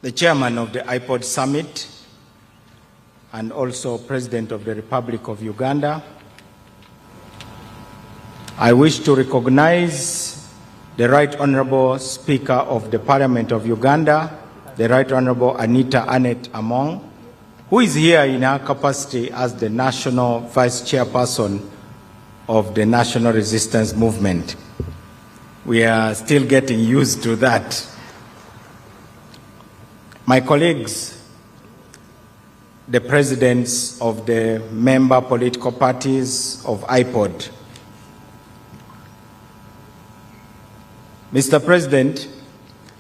the chairman of the iPod Summit, and also President of the Republic of Uganda. I wish to recognize the Right Honorable Speaker of the Parliament of Uganda, the Right Honorable Anita Annette Among, who is here in her capacity as the National Vice Chairperson of the National Resistance Movement. We are still getting used to that. My colleagues, the presidents of the member political parties of IPOD. Mr. President,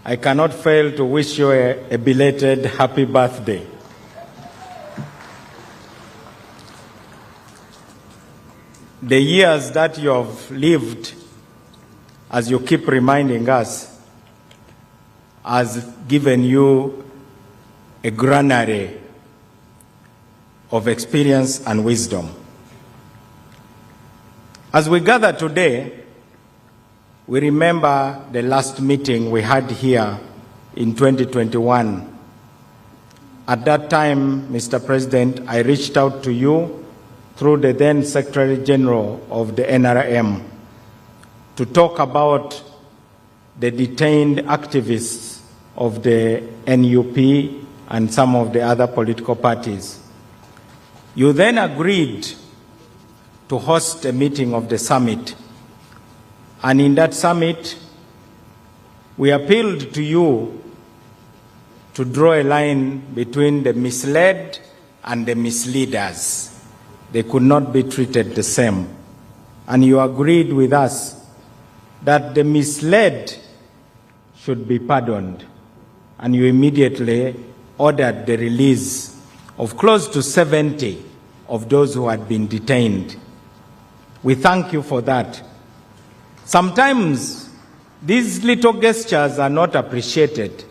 I cannot fail to wish you a belated happy birthday. The years that you have lived, as you keep reminding us, has given you a granary of experience and wisdom. As we gather today, we remember the last meeting we had here in 2021. At that time, Mr. President, I reached out to you through the then Secretary General of the NRM to talk about the detained activists of the NUP and some of the other political parties. You then agreed to host a meeting of the summit. And in that summit, we appealed to you to draw a line between the misled and the misleaders. They could not be treated the same. And you agreed with us that the misled should be pardoned. And you immediately ordered the release of close to 70 of those who had been detained. We thank you for that. Sometimes these little gestures are not appreciated,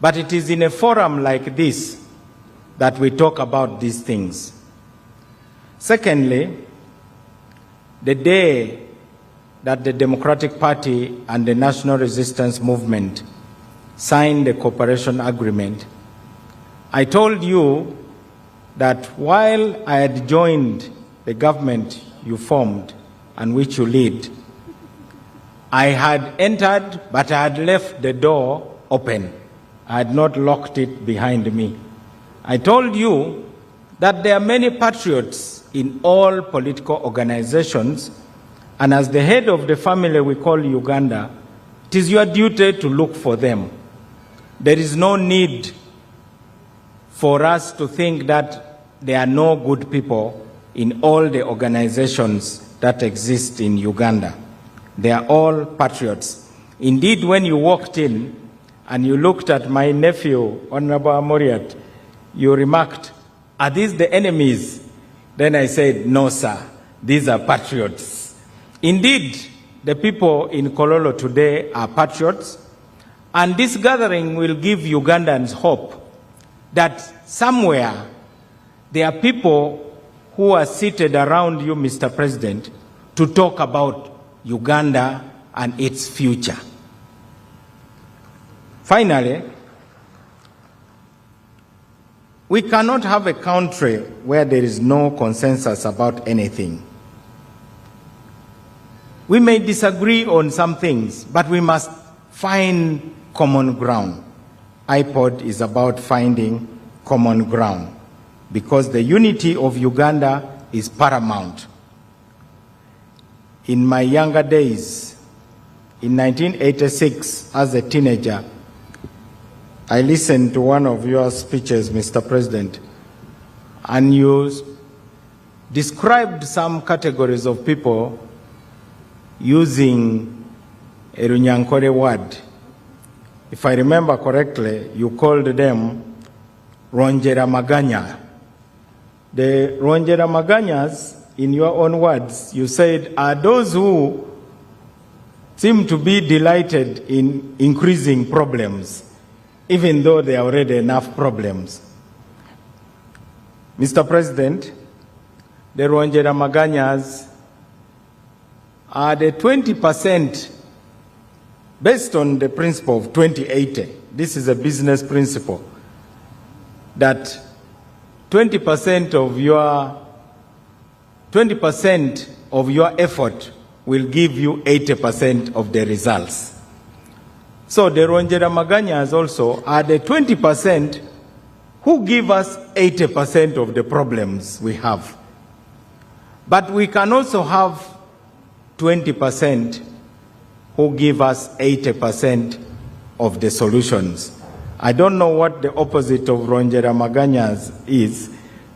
but it is in a forum like this that we talk about these things. Secondly, the day that the Democratic Party and the National Resistance Movement signed the cooperation agreement, I told you that while I had joined the government you formed and which you lead, I had entered, but I had left the door open. I had not locked it behind me. I told you that there are many patriots in all political organizations, and as the head of the family we call Uganda, it is your duty to look for them. There is no need for us to think that there are no good people in all the organizations that exist in Uganda. They are all patriots. Indeed, when you walked in and you looked at my nephew, Honorable Amoriat, you remarked, "Are these the enemies?" Then I said, "No, sir, these are patriots." Indeed, the people in Kololo today are patriots, and this gathering will give Ugandans hope that somewhere there are people who are seated around you, Mr. President, to talk about Uganda and its future. Finally, we cannot have a country where there is no consensus about anything. We may disagree on some things, but we must find common ground. IPOD is about finding common ground because the unity of Uganda is paramount. In my younger days, in 1986, as a teenager, I listened to one of your speeches, Mr. President, and you described some categories of people using a Runyankore word. If I remember correctly, you called them Ronjera Maganya. The Ronjera Maganyas, in your own words, you said, are those who seem to be delighted in increasing problems, even though there are already enough problems. Mr. President, the Ronjera Maganyas are the 20% based on the principle of 2080, this is a business principle, that 20% of your effort will give you 80% of the results. So the Ronjera Maganyas also are the 20% who give us 80% of the problems we have. But we can also have 20% who give us 80% of the solutions. I don't know what the opposite of Ronjera Maganyas is.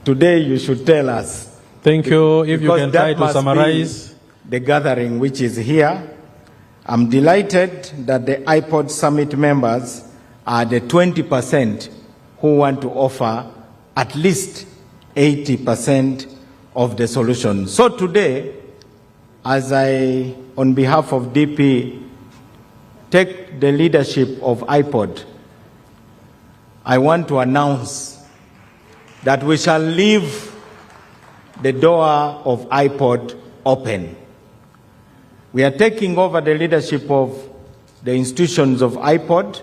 Today you should tell us. Thank you. If you can try to summarize. The gathering which is here. I'm delighted that the iPod Summit members are the 20% who want to offer at least 80% of the solution. So today, as I, on behalf of DP, take the leadership of iPod, I want to announce that we shall leave the door of iPod open. We are taking over the leadership of the institutions of iPod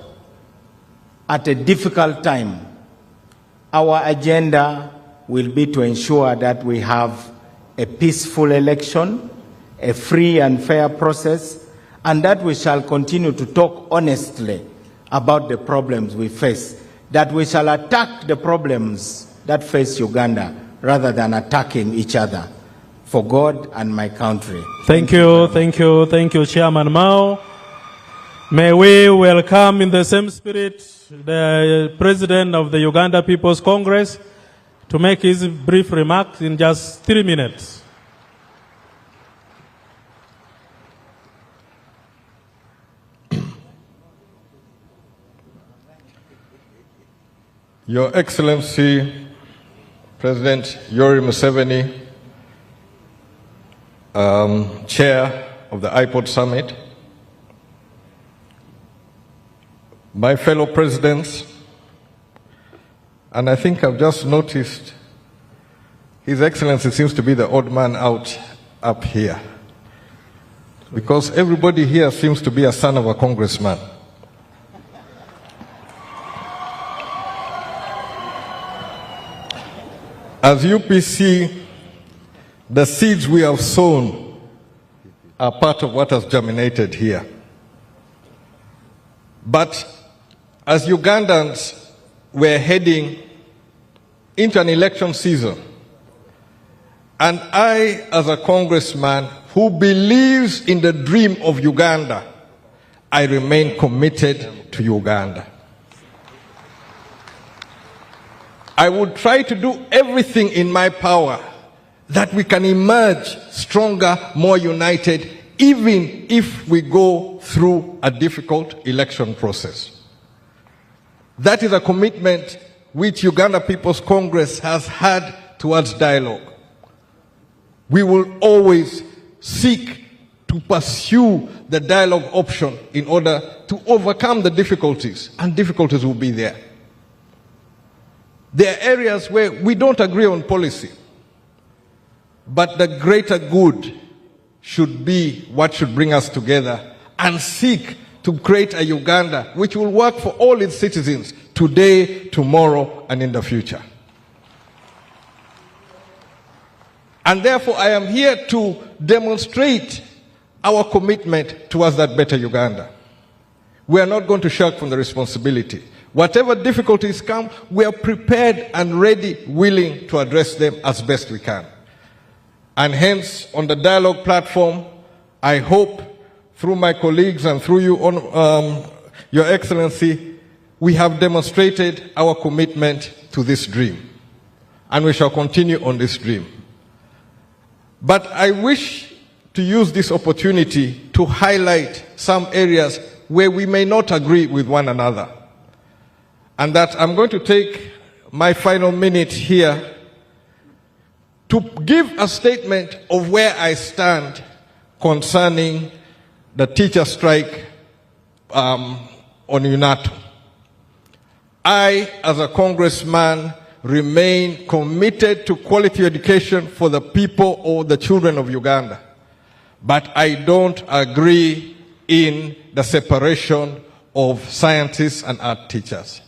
at a difficult time. Our agenda will be to ensure that we have a peaceful election, a free and fair process, and that we shall continue to talk honestly about the problems we face, that we shall attack the problems that face Uganda rather than attacking each other. For God and my country. Thank you, Chairman Mao. May we welcome in the same spirit the President of the Uganda People's Congress to make his brief remarks in just 3 minutes. Your Excellency, President Yoweri Museveni, Chair of the iPod Summit, my fellow presidents, and I think I've just noticed His Excellency seems to be the odd man out up here, because everybody here seems to be a son of a congressman. As UPC, the seeds we have sown are part of what has germinated here. But as Ugandans, we're heading into an election season. And I, as a congressman who believes in the dream of Uganda, I remain committed to Uganda. I would try to do everything in my power that we can emerge stronger, more united, even if we go through a difficult election process. That is a commitment which Uganda People's Congress has had towards dialogue. We will always seek to pursue the dialogue option in order to overcome the difficulties, and difficulties will be there. There are areas where we don't agree on policy, but the greater good should be what should bring us together and seek to create a Uganda which will work for all its citizens today, tomorrow, and in the future. And therefore, I am here to demonstrate our commitment towards that better Uganda. We are not going to shirk from the responsibility. Whatever difficulties come, we are prepared and ready, willing to address them as best we can. And hence, on the dialogue platform, I hope through my colleagues and through you, Your Excellency, we have demonstrated our commitment to this dream. And we shall continue on this dream. But I wish to use this opportunity to highlight some areas where we may not agree with one another. And that I'm going to take my final minute here to give a statement of where I stand concerning the teacher strike on UNATO. I, as a congressman, remain committed to quality education for the people or the children of Uganda. But I don't agree in the separation of scientists and art teachers.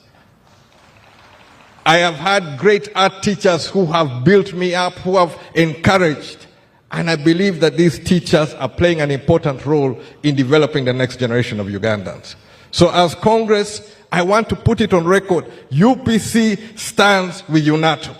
I have had great art teachers who have built me up, who have encouraged, and I believe that these teachers are playing an important role in developing the next generation of Ugandans. So as Congress, I want to put it on record, UPC stands with UNATO.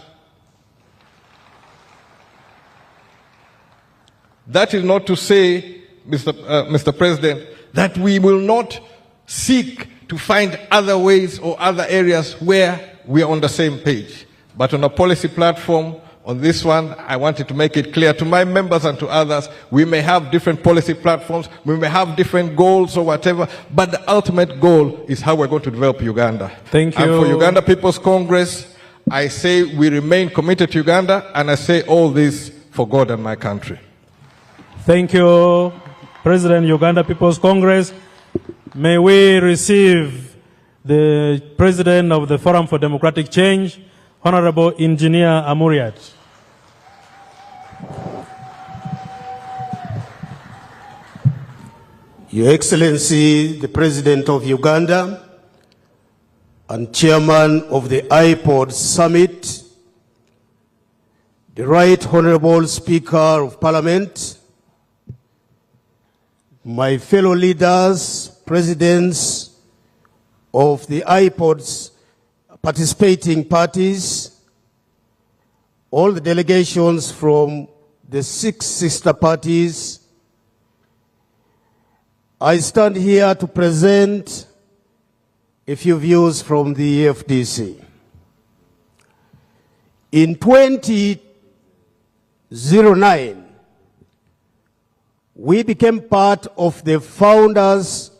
That is not to say, Mr. President, that we will not seek to find other ways or other areas where we are on the same page. But on a policy platform, on this one, I wanted to make it clear to my members and to others, we may have different policy platforms, we may have different goals or whatever, but the ultimate goal is how we're going to develop Uganda. Thank you. And for Uganda People's Congress, I say we remain committed to Uganda, and I say all this for God and my country. Thank you, President, Uganda People's Congress. May we receive the President of the Forum for Democratic Change, Honorable Engineer Amuriat. Your Excellency, the President of Uganda and Chairman of the IPOD Summit, the Right Honorable Speaker of Parliament, my fellow leaders, presidents of the IPOD's participating parties, all the delegations from the 6 sister parties, I stand here to present a few views from the FDC. In 2009, we became part of the founders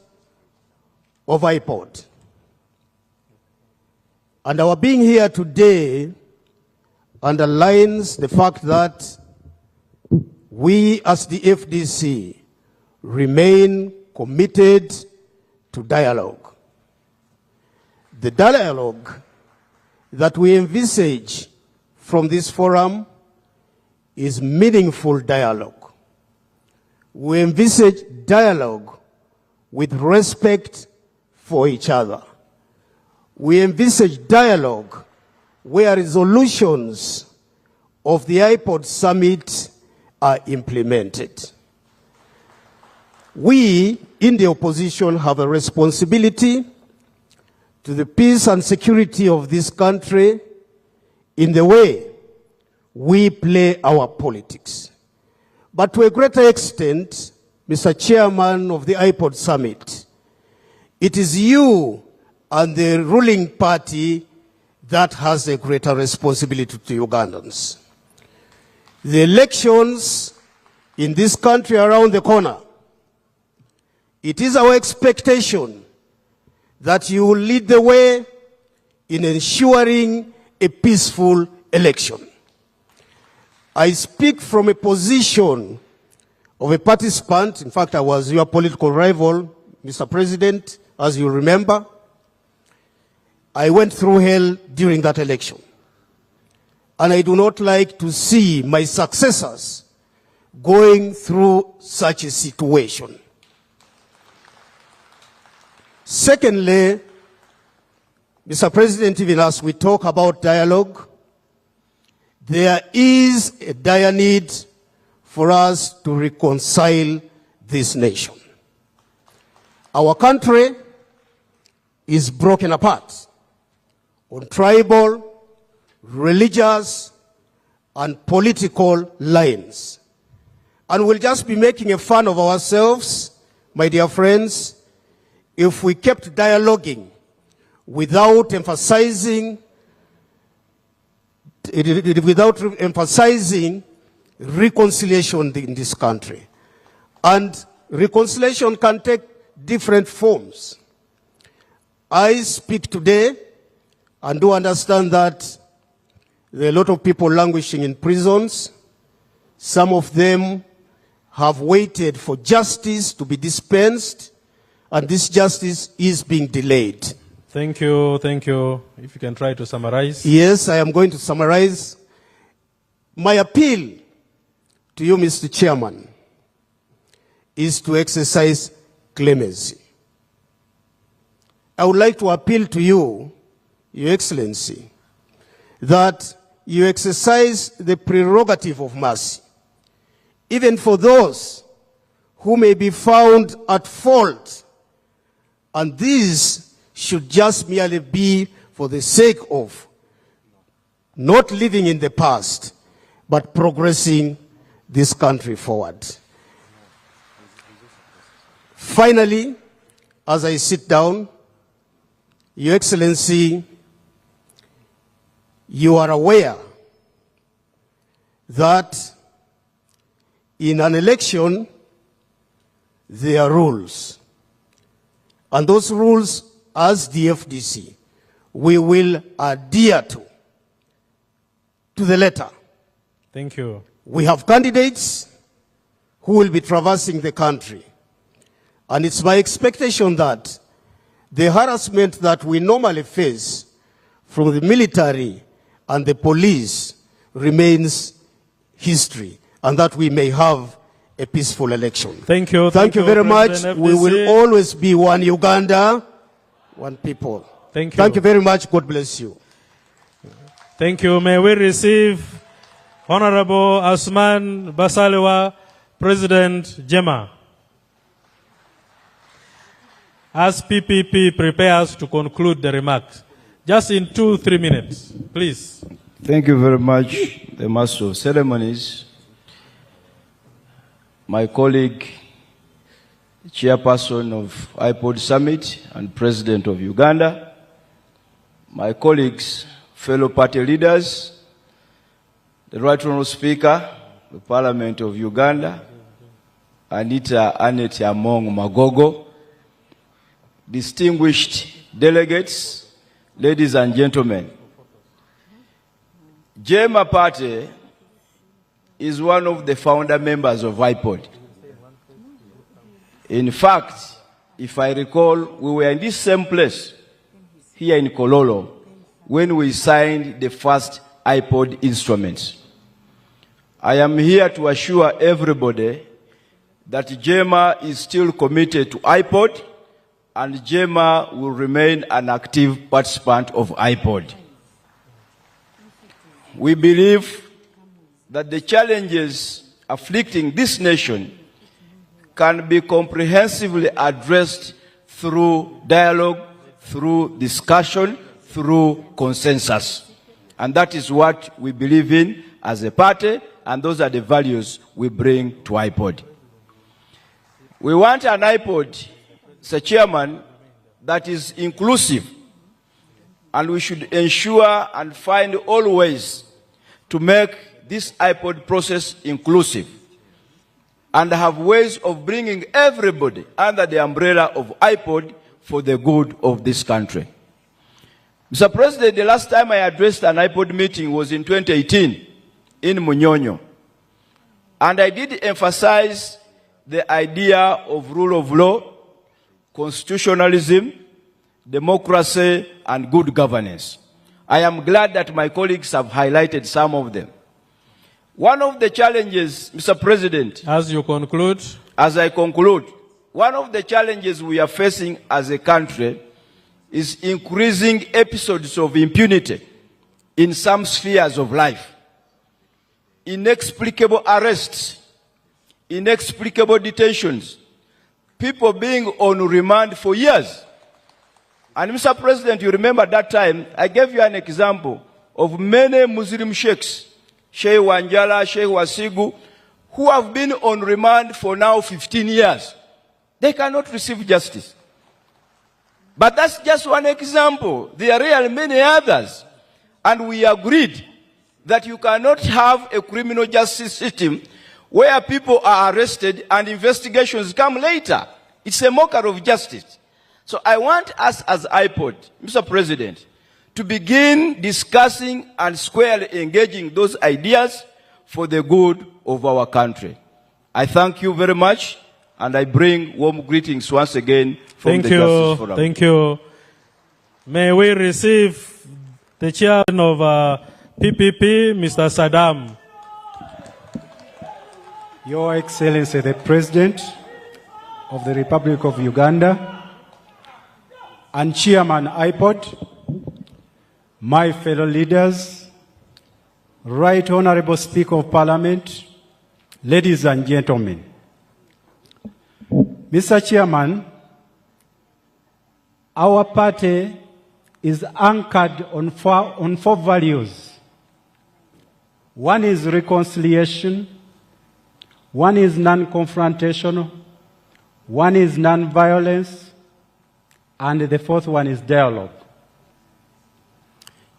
of IPOD. And our being here today underlines the fact that we as the FDC remain committed to dialogue. The dialogue that we envisage from this forum is meaningful dialogue. We envisage dialogue with respect for each other. We envisage dialogue where resolutions of the IPOD Summit are implemented. We, in the opposition, have a responsibility to the peace and security of this country in the way we play our politics. But to a greater extent, Mr. Chairman of the IPOD Summit, it is you and the ruling party that has a greater responsibility to Ugandans. The elections in this country are around the corner. It is our expectation that you will lead the way in ensuring a peaceful election. I speak from a position of a participant. In fact, I was your political rival, Mr. President, as you remember. I went through hell during that election. And I do not like to see my successors going through such a situation. Secondly, Mr. President, even as we talk about dialogue, there is a dire need for us to reconcile this nation. Our country is broken apart on tribal, religious, and political lines. And we'll just be making a fun of ourselves, my dear friends, if we kept dialoguing without emphasizing reconciliation in this country. And reconciliation can take different forms. I speak today and do understand that there are a lot of people languishing in prisons. Some of them have waited for justice to be dispensed, and this justice is being delayed. Thank you, thank you. If you can try to summarize. Yes, I am going to summarize. My appeal to you, Mr. Chairman, is to exercise clemency. I would like to appeal to you, Your Excellency, that you exercise the prerogative of mercy, even for those who may be found at fault, and these should just merely be for the sake of not living in the past, but progressing this country forward. Finally, as I sit down, Your Excellency, you are aware that in an election, there are rules. And those rules, as the FDC, we will adhere to the letter. Thank you. We have candidates who will be traversing the country. And it's my expectation that the harassment that we normally face from the military and the police remains history, and that we may have a peaceful election. Thank you. Thank you very much. President We FDC. will always be one Uganda, one people. Thank you. Thank you very much. God bless you. Thank you. May we receive Honorable Asman Basalewa, President Jema. As PPP prepares to conclude the remarks, just in 2-3 minutes, please. Thank you very much, the Master of Ceremonies, my colleague, Chairperson of IPOD Summit and President of Uganda, my colleagues, fellow party leaders, the Right Honourable Speaker, the Parliament of Uganda, Anita Annette Among Magogo, distinguished delegates, ladies and gentlemen. Jema Party is one of the founder members of IPOD. In fact, if I recall, we were in this same place here in Kololo when we signed the first IPOD instruments. I am here to assure everybody that Jema is still committed to IPOD, and Jema will remain an active participant of IPOD. We believe that the challenges afflicting this nation can be comprehensively addressed through dialogue, through discussion, through consensus. And that is what we believe in as a party, and those are the values we bring to IPOD. We want an IPOD, Mr. Chairman, that is inclusive, and we should ensure and find all ways to make this IPOD process inclusive and have ways of bringing everybody under the umbrella of IPOD for the good of this country. Mr. President, the last time I addressed an IPOD meeting was in 2018 in Munyonyo, and I did emphasize the idea of rule of law, constitutionalism, democracy, and good governance. I am glad that my colleagues have highlighted some of them. One of the challenges, Mr. President, As you conclude, as I conclude, one of the challenges we are facing as a country is increasing episodes of impunity in some spheres of life. Inexplicable arrests, inexplicable detentions, people being on remand for years. And Mr. President, you remember that time, I gave you an example of many Muslim sheikhs, Sheikh Wanjala, Sheikh Wasigu, who have been on remand for now 15 years. They cannot receive justice. But that's just one example. There are really many others. And we agreed that you cannot have a criminal justice system where people are arrested and investigations come later. It's a mockery of justice. So I want us as IPOD, Mr. President, to begin discussing and squarely engaging those ideas for the good of our country. I thank you very much, and I bring warm greetings once again from the Justice Forum. Thank you. May we receive the chairman of PPP, Mr. Saddam. Your Excellency the President, of the Republic of Uganda, and Chairman IPOD, my fellow leaders, Right Honorable Speaker of Parliament, ladies and gentlemen. Mr. Chairman, our party is anchored on four values. One is reconciliation, one is non-confrontational, one is non-violence, and the fourth one is dialogue.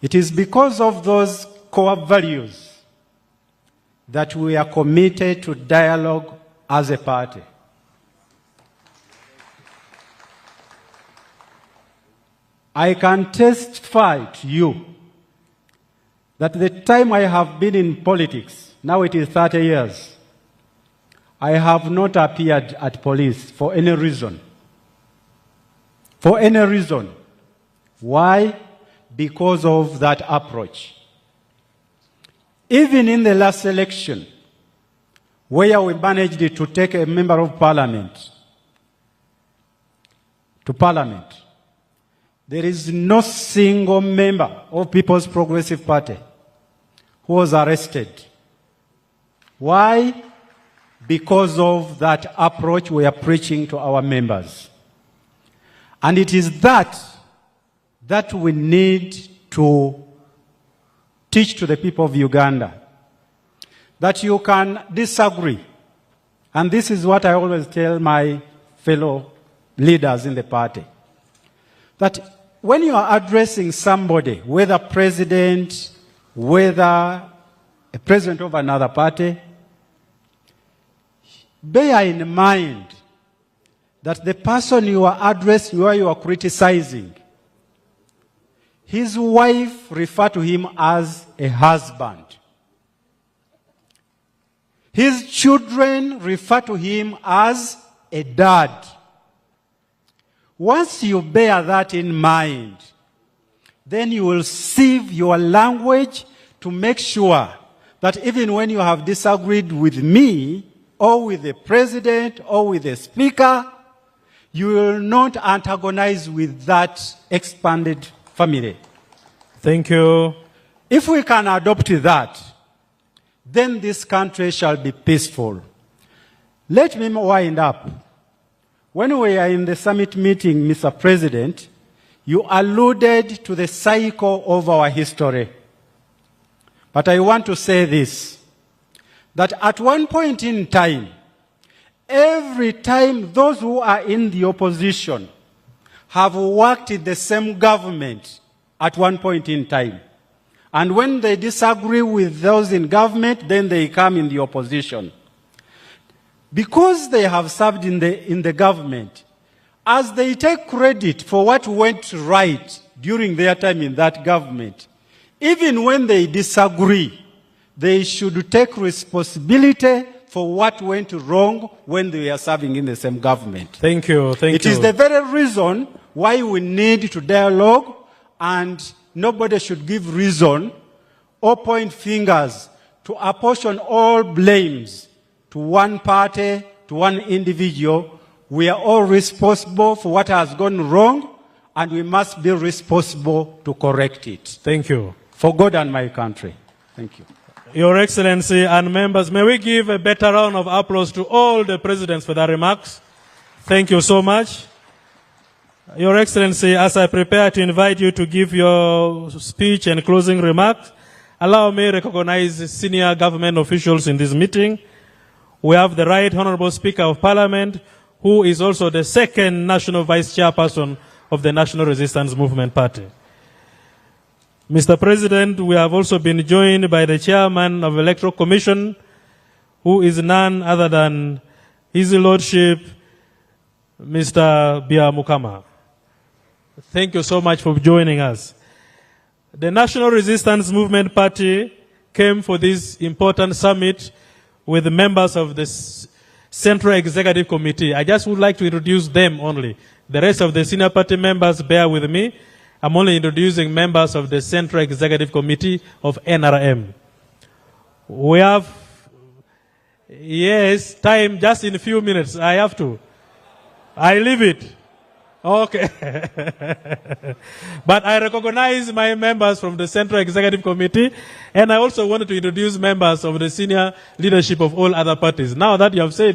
It is because of those core values that we are committed to dialogue as a party. I can testify to you that the time I have been in politics, now it is 30 years, I have not appeared at police for any reason. For any reason. Why? Because of that approach. Even in the last election, where we managed to take a member of parliament to parliament, there is no single member of People's Progressive Party who was arrested. Why? Because of that approach we are preaching to our members. And it is that we need to teach to the people of Uganda. That you can disagree. And this is what I always tell my fellow leaders in the party. That when you are addressing somebody, whether president, whether a president of another party, bear in mind that the person you are addressing, who you are criticizing, his wife referred to him as a husband. His children refer to him as a dad. Once you bear that in mind, then you will sieve your language to make sure that even when you have disagreed with me, or with the president, or with the speaker, you will not antagonize with that expanded family. Thank you. If we can adopt that, then this country shall be peaceful. Let me wind up. When we are in the summit meeting, Mr. President, you alluded to the cycle of our history. But I want to say this, that at one point in time, every time those who are in the opposition have worked in the same government at one point in time. And when they disagree with those in government, then they come in the opposition. Because they have served in the government, as they take credit for what went right during their time in that government, even when they disagree, they should take responsibility for what went wrong when they are serving in the same government. Thank you. It is the very reason why we need to dialogue, and nobody should give reason or point fingers to apportion all blames to one party, to one individual. We are all responsible for what has gone wrong, and we must be responsible to correct it. Thank you. For God and my country. Thank you. Your Excellency and members, may we give a better round of applause to all the presidents for their remarks. Thank you so much. Your Excellency, as I prepare to invite you to give your speech and closing remarks, allow me to recognize senior government officials in this meeting. We have the Right Honorable Speaker of Parliament, who is also the second National Vice Chairperson of the National Resistance Movement Party. Mr. President, we have also been joined by the Chairman of the Electoral Commission, who is none other than His Lordship, Mr. Bia Mukama. Thank you so much for joining us. The National Resistance Movement Party came for this important summit with the members of the Central Executive Committee. I just would like to introduce them only. The rest of the senior party members bear with me. I'm only introducing members of the Central Executive Committee of NRM. We have, yes, time just in a few minutes. I have to. I leave it. Okay. But I recognize my members from the Central Executive Committee, and I also wanted to introduce members of the senior leadership of all other parties. Now that you have said